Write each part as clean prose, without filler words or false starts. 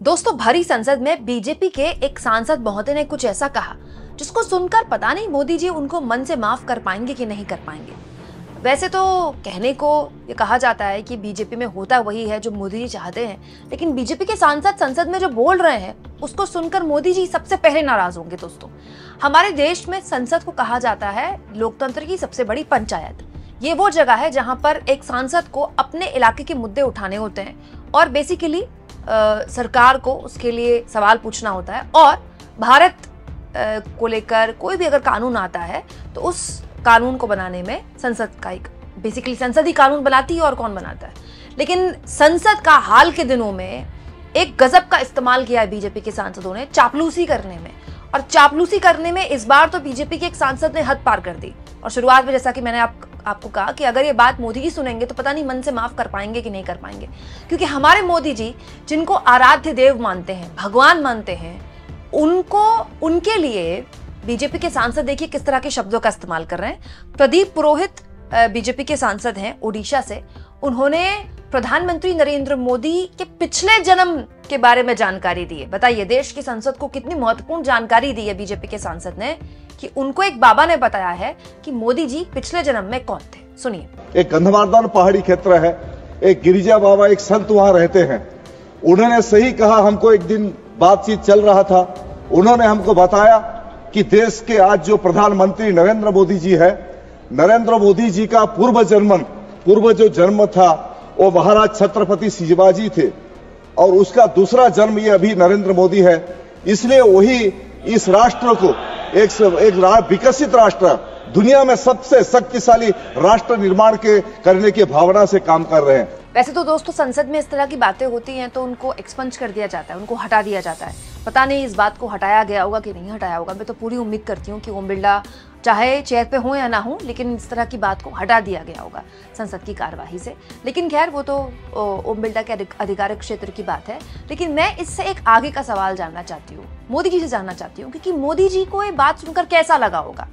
दोस्तों, भरी संसद में बीजेपी के एक सांसद महोदय ने कुछ ऐसा कहा जिसको सुनकर पता नहीं मोदी जी उनको मन से माफ कर पाएंगे कि नहीं कर पाएंगे। वैसे तो कहने को ये कहा जाता है कि बीजेपी में होता वही है जो मोदी जी चाहते हैं, लेकिन बीजेपी के सांसद संसद में जो बोल रहे हैं उसको सुनकर मोदी जी सबसे पहले नाराज होंगे। दोस्तों, हमारे देश में संसद को कहा जाता है लोकतंत्र की सबसे बड़ी पंचायत। ये वो जगह है जहां पर एक सांसद को अपने इलाके के मुद्दे उठाने होते हैं और बेसिकली सरकार को उसके लिए सवाल पूछना होता है। और भारत को लेकर कोई भी अगर कानून आता है तो उस कानून को बनाने में संसद का एक बेसिकली संसद ही कानून बनाती है और कौन बनाता है। लेकिन संसद का हाल के दिनों में एक गजब का इस्तेमाल किया है बीजेपी के सांसदों ने चापलूसी करने में, और चापलूसी करने में इस बार तो बीजेपी के एक सांसद ने हद पार कर दी। और शुरुआत में जैसा कि मैंने आपको कहा कि अगर ये बात मोदी जी सुनेंगे तो पता नहीं मन से माफ कर पाएंगे कि नहीं कर पाएंगे, क्योंकि हमारे मोदी जी जिनको आराध्य देव मानते हैं, भगवान मानते हैं, उनके लिए बीजेपी के सांसद देखिए किस तरह के शब्दों का इस्तेमाल कर रहे हैं। प्रदीप पुरोहित बीजेपी के सांसद हैं ओडिशा से। उन्होंने प्रधानमंत्री नरेंद्र मोदी के पिछले जन्म के बारे में जानकारी दी है। बताइए, देश की संसद को कितनी महत्वपूर्ण जानकारी दी है बीजेपी के सांसद ने कि उनको एक बाबा ने बताया है कि मोदी जी पिछले जन्म में कौन थे। सुनिए। एक गंधमार्दन पहाड़ी क्षेत्र है, एक गिरिजा बाबा एक संत वहां रहते हैं। उन्होंने सही कहा, हमको एक दिन बातचीत चल रहा था, उन्होंने हमको बताया कि देश के आज जो प्रधानमंत्री नरेंद्र मोदी जी है, नरेंद्र मोदी जी का पूर्व जो जन्म था वो महाराज छत्रपति शिवाजी थे, और उसका दूसरा जन्म ये अभी नरेंद्र मोदी है। इसलिए वही इस राष्ट्र को एक विकसित राष्ट्र, दुनिया में सबसे शक्तिशाली राष्ट्र निर्माण करने की भावना से काम कर रहे हैं। वैसे तो दोस्तों, संसद में इस तरह की बातें होती हैं तो उनको एक्सपंज कर दिया जाता है, उनको हटा दिया जाता है। पता नहीं इस बात को हटाया गया होगा कि नहीं हटाया होगा। मैं तो पूरी उम्मीद करती हूँ कि ओम बिरला चाहे चेयर पे हो या ना हो, लेकिन इस तरह की बात को हटा दिया गया होगा संसद की कार्यवाही से। लेकिन खैर, वो तो ओम बिरला के आधिकारिक क्षेत्र की बात है। लेकिन मैं इससे एक आगे का सवाल जानना चाहती हूँ, मोदी जी से जानना चाहती हूँ कि मोदी जी को ये बात सुनकर कैसा लगा होगा।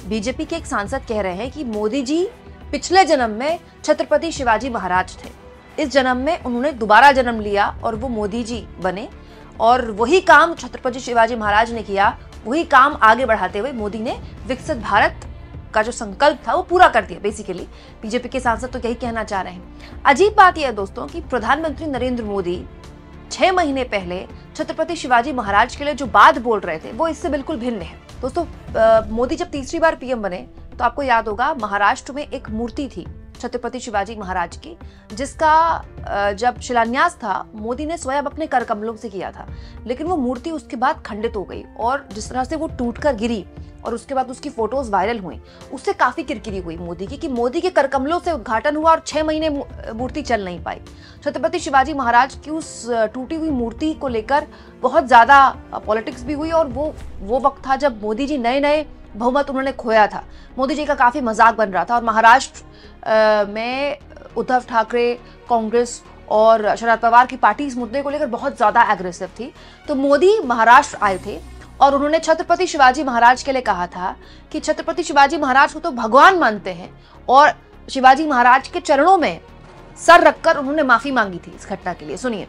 बीजेपी के एक सांसद कह रहे हैं कि मोदी जी पिछले जन्म में छत्रपति शिवाजी महाराज थे, इस जन्म में उन्होंने दोबारा जन्म लिया और वो मोदी जी बने, और वही काम छत्रपति शिवाजी महाराज ने किया, वही काम आगे बढ़ाते हुए मोदी ने विकसित भारत का जो संकल्प था वो पूरा कर दिया। बेसिकली बीजेपी के सांसद तो यही कहना चाह रहे हैं। अजीब बात यह है दोस्तों कि प्रधानमंत्री नरेंद्र मोदी 6 महीने पहले छत्रपति शिवाजी महाराज के लिए जो बात बोल रहे थे वो इससे बिल्कुल भिन्न है। दोस्तों, मोदी जब तीसरी बार पीएम बने तो आपको याद होगा महाराष्ट्र में एक मूर्ति थी छत्रपति शिवाजी महाराज की, जिसका जब शिलान्यास था मोदी ने स्वयं अपने कर कमलों से किया था। लेकिन वो मूर्ति उसके बाद खंडित हो गई, और जिस तरह से वो टूटकर गिरी और उसके बाद उसकी फोटोज वायरल हुई, उससे काफी किरकिरी हुई मोदी की कि मोदी के कर कमलों से उद्घाटन हुआ और 6 महीने मूर्ति चल नहीं पाई। छत्रपति शिवाजी महाराज की उस टूटी हुई मूर्ति को लेकर बहुत ज्यादा पॉलिटिक्स भी हुई, और वो वक्त था जब मोदी जी नए बहुमत उन्होंने खोया था। मोदी जी का काफी मजाक बन रहा था, और महाराष्ट्र में उद्धव ठाकरे, कांग्रेस और शरद पवार की पार्टी इस मुद्दे को लेकर बहुत ज्यादा एग्रेसिव थी। तो मोदी महाराष्ट्र आए थे और उन्होंने छत्रपति शिवाजी महाराज के लिए कहा था कि छत्रपति शिवाजी महाराज को तो भगवान मानते हैं, और शिवाजी महाराज के चरणों में सर रखकर उन्होंने माफी मांगी थी इस घटना के लिए। सुनिए।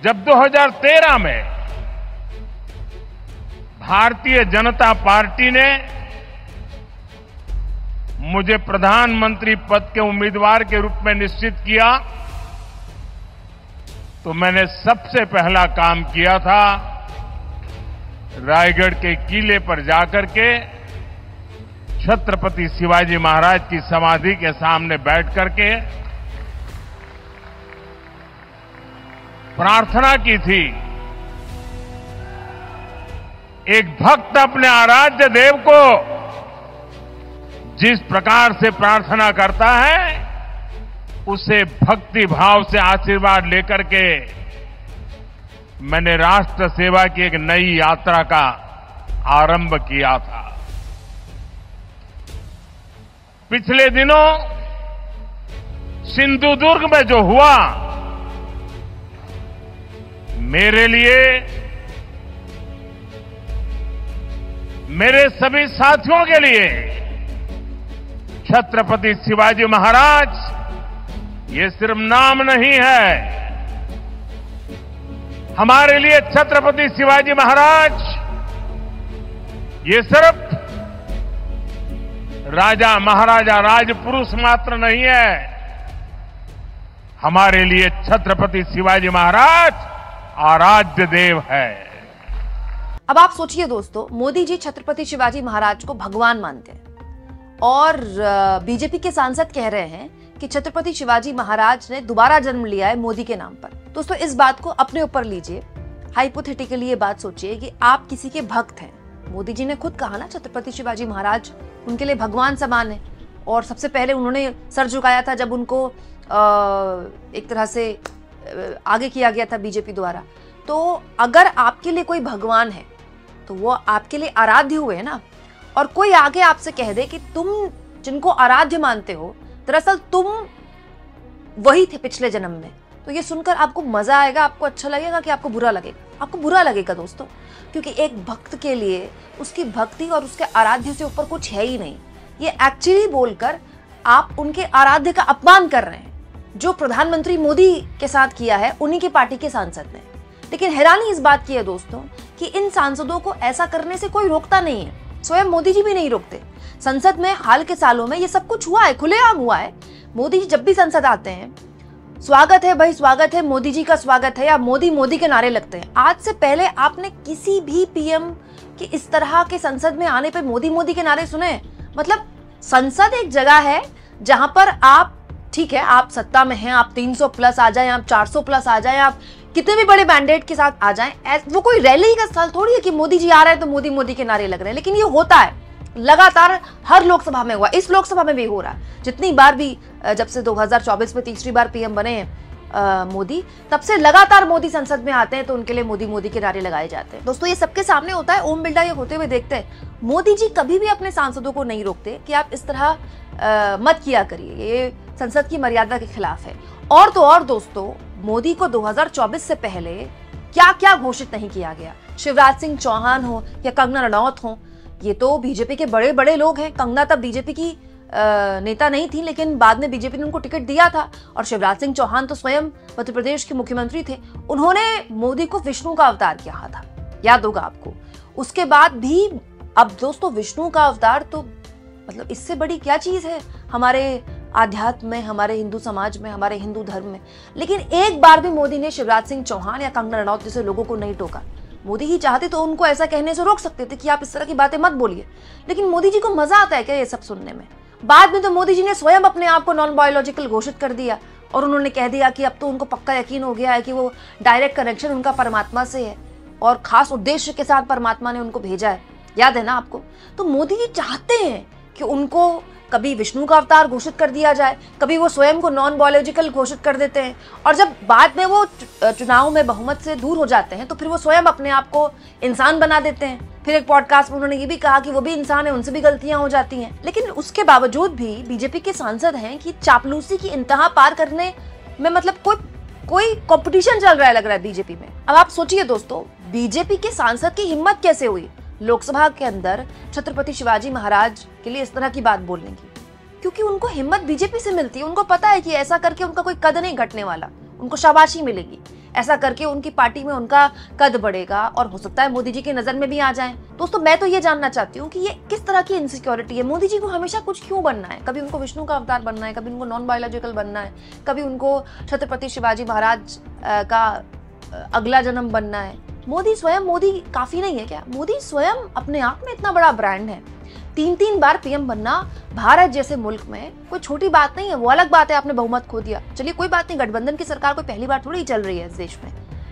जब 2013 में भारतीय जनता पार्टी ने मुझे प्रधानमंत्री पद के उम्मीदवार के रूप में निश्चित किया, तो मैंने सबसे पहला काम किया था रायगढ़ के किले पर जाकर के छत्रपति शिवाजी महाराज की समाधि के सामने बैठ करके प्रार्थना की थी। एक भक्त अपने आराध्य देव को जिस प्रकार से प्रार्थना करता है, उसे भक्ति भाव से आशीर्वाद लेकर के मैंने राष्ट्र सेवा की एक नई यात्रा का आरंभ किया था। पिछले दिनों सिंधुदुर्ग में जो हुआ, मेरे लिए, मेरे सभी साथियों के लिए छत्रपति शिवाजी महाराज ये सिर्फ नाम नहीं है, हमारे लिए छत्रपति शिवाजी महाराज ये सिर्फ राजा महाराजा राजपुरुष मात्र नहीं है, हमारे लिए छत्रपति शिवाजी महाराज आराध्य देव है। अब आप सोचिए दोस्तों, मोदी जी छत्रपति शिवाजी महाराज को भगवान मानते हैं और बीजेपी के सांसद कह रहे हैं कि छत्रपति शिवाजी महाराज ने दोबारा जन्म लिया है मोदी के नाम पर। दोस्तों इस बात को अपने ऊपर लीजिए, हाइपोथेटिकली ये बात सोचिए कि आप किसी के भक्त हैं। मोदी जी ने खुद कहा ना, छत्रपति शिवाजी महाराज उनके लिए भगवान समान है और सबसे पहले उन्होंने सर झुकाया था जब उनको एक तरह से आगे किया गया था बीजेपी द्वारा। तो अगर आपके लिए कोई भगवान है तो वो आपके लिए आराध्य हुए ना, और कोई आगे आपसे कह दे कि तुम जिनको आराध्य मानते हो दरअसल तुम वही थे पिछले जन्म में, तो ये सुनकर आपको मजा आएगा, आपको अच्छा लगेगा कि आपको बुरा लगेगा? आपको बुरा लगेगा दोस्तों, क्योंकि एक भक्त के लिए उसकी भक्ति और उसके आराध्य से ऊपर कुछ है ही नहीं। ये एक्चुअली बोलकर आप उनके आराध्य का अपमान कर रहे हैं, जो प्रधानमंत्री मोदी के साथ किया है उन्हीं की पार्टी के सांसद ने। लेकिन हैरानी इस बात की है दोस्तों कि इन सांसदों को ऐसा करने से कोई रोकता नहीं है, स्वयं मोदी जी भी नहीं रोकते। संसद में हाल के सालों में ये सब कुछ हुआ है, खुलेआम हुआ है। मोदी जी जब भी संसद आते हैं, स्वागत है भाई स्वागत है, मोदी जी का स्वागत है, या मोदी मोदी के नारे लगते हैं। आज से पहले आपने किसी भी पीएम के इस तरह के संसद में आने पे मोदी मोदी के नारे सुने? मतलब संसद एक जगह है जहां पर आप, ठीक है आप सत्ता में हैं, आप 300 प्लस आ जाएं, आप 400 प्लस आ जाएं, आप कितने भी बड़े मैंडेट के साथ आ जाएं, वो कोई रैली का स्थल थोड़ी है कि मोदी जी आ रहे हैं तो मोदी मोदी के नारे लग रहे हैं। लेकिन ये होता है लगातार, हर लोकसभा में हुआ, इस लोकसभा में भी हो रहा है। जितनी बार भी जब से 2024 में तीसरी बार पीएम बने हैं मोदी, तब से लगातार मोदी संसद में आते हैं तो उनके लिए मोदी मोदी के नारे लगाए जाते हैं। दोस्तों ये सबके सामने होता है, ओम बिरला ये होते हुए देखते हैं। मोदी जी कभी भी अपने सांसदों को नहीं रोकते कि आप इस तरह मत किया करिए, ये संसद की मर्यादा के खिलाफ है। और तो और दोस्तों, मोदी को 2024 से पहले क्या क्या घोषित नहीं किया गया। शिवराज सिंह चौहान हो या कंगना रनौत हो, ये तो बीजेपी के बड़े बड़े लोग हैं। कंगना तब बीजेपी की नेता नहीं थी, लेकिन बाद में बीजेपी ने उनको टिकट दिया था। और शिवराज सिंह चौहान तो स्वयं मध्य प्रदेश के मुख्यमंत्री थे, उन्होंने मोदी को विष्णु का अवतार किया था, याद होगा आपको। उसके बाद भी अब दोस्तों विष्णु का अवतार तो मतलब इससे बड़ी क्या चीज है हमारे आध्यात्म में, हमारे हिंदू समाज में, हमारे हिंदू धर्म में। लेकिन एक बार भी मोदी ने शिवराज सिंह चौहान या कंगना रनौत जैसे लोगों को नहीं टोका। मोदी ही चाहते तो उनको ऐसा कहने से रोक सकते थे कि आप इस तरह की बातें मत बोलिए, लेकिन मोदी जी को मजा आता है क्या ये सब सुनने में? बाद में तो मोदी जी ने स्वयं अपने आप को नॉन बायोलॉजिकल घोषित कर दिया और उन्होंने कह दिया कि अब तो उनको पक्का यकीन हो गया है कि वो डायरेक्ट कनेक्शन उनका परमात्मा से है और खास उद्देश्य के साथ परमात्मा ने उनको भेजा है, याद है ना आपको? तो मोदी जी चाहते हैं कि उनको कभी विष्णु का अवतार घोषित कर दिया जाए, कभी वो स्वयं को नॉन बायोलॉजिकल घोषित कर देते हैं, और जब बाद में वो चुनाव में बहुमत से दूर हो जाते हैं तो फिर वो स्वयं अपने आप को इंसान बना देते हैं। फिर एक पॉडकास्ट में उन्होंने ये भी कहा कि वो भी इंसान है, उनसे भी गलतियां हो जाती हैं। लेकिन उसके बावजूद भी बीजेपी के सांसद हैं कि चापलूसी की इंतहा पार करने में मतलब कोई कंपटीशन चल रहा है लग रहा है बीजेपी में। अब आप सोचिए दोस्तों, बीजेपी के सांसद की हिम्मत कैसे हुई लोकसभा के अंदर छत्रपति शिवाजी महाराज के लिए इस तरह की बात बोलने की? क्योंकि उनको हिम्मत बीजेपी से मिलती है। उनको पता है कि ऐसा करके उनका कोई कद नहीं घटने वाला, उनको शाबाशी मिलेगी, ऐसा करके उनकी पार्टी में उनका कद बढ़ेगा और हो सकता है मोदी जी की नजर में भी आ जाएं। दोस्तों मैं तो ये जानना चाहती हूँ कि ये किस तरह की इनसिक्योरिटी है? मोदी जी को हमेशा कुछ क्यों बनना है? कभी उनको विष्णु का अवतार बनना है, कभी उनको नॉन बायोलॉजिकल बनना है, कभी उनको छत्रपति शिवाजी महाराज का अगला जन्म बनना है। मोदी स्वयं मोदी काफी नहीं है क्या? मोदी स्वयं अपने आप में इतना बड़ा ब्रांड है। 3 बार पीएम बनना भारत जैसे मुल्क में कोई छोटी बात नहीं है। वो अलग बात है आपने बहुमत खो दिया, चलिए कोई बात नहीं, गठबंधन की सरकार कोई पहली बार थोड़ी चल रही है इस देश में,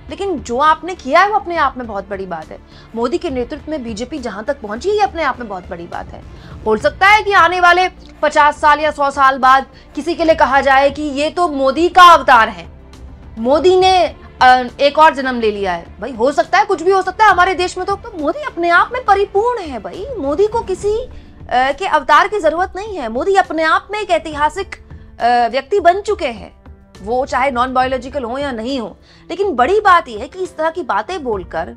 लेकिन जो आपने किया है वो अपने आप में बहुत बड़ी बात है। मोदी के नेतृत्व में बीजेपी जहां तक पहुंची है अपने आप में बहुत बड़ी बात है। बोल सकता है कि आने वाले 50 साल या 100 साल बाद किसी के लिए कहा जाए कि ये तो मोदी का अवतार है, मोदी ने एक और जन्म ले लिया है। भाई हो सकता है, कुछ भी हो सकता है हमारे देश में। तो मोदी अपने आप में परिपूर्ण है भाई, मोदी को किसी के अवतार की जरूरत नहीं है। मोदी अपने आप में एक ऐतिहासिक व्यक्ति बन चुके हैं, वो चाहे नॉन बायोलॉजिकल हो या नहीं हो। लेकिन बड़ी बात यह है कि इस तरह की बातें बोलकर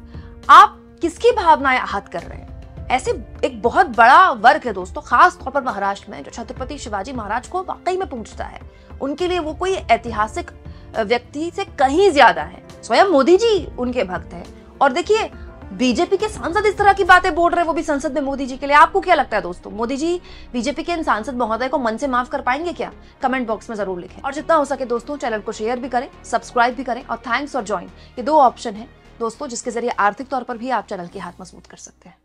आप किसकी भावनाएं आहत कर रहे हैं। ऐसे एक बहुत बड़ा वर्ग है दोस्तों, खास तौर पर महाराष्ट्र में, जो छत्रपति शिवाजी महाराज को वाकई में पूछता है। उनके लिए वो कोई ऐतिहासिक व्यक्ति से कहीं ज्यादा है। स्वयं मोदी जी उनके भक्त हैं। और देखिए, बीजेपी के सांसद इस तरह की बातें बोल रहे हैं, वो भी संसद में मोदी जी के लिए। आपको क्या लगता है दोस्तों, मोदी जी बीजेपी के इन सांसद महोदय को मन से माफ कर पाएंगे क्या? कमेंट बॉक्स में जरूर लिखें। और जितना हो सके दोस्तों, चैनल को शेयर भी करें, सब्सक्राइब भी करें, और थैंक्स और ज्वाइन, ये 2 ऑप्शन है दोस्तों जिसके जरिए आर्थिक तौर पर भी आप चैनल की हाथ मजबूत कर सकते हैं।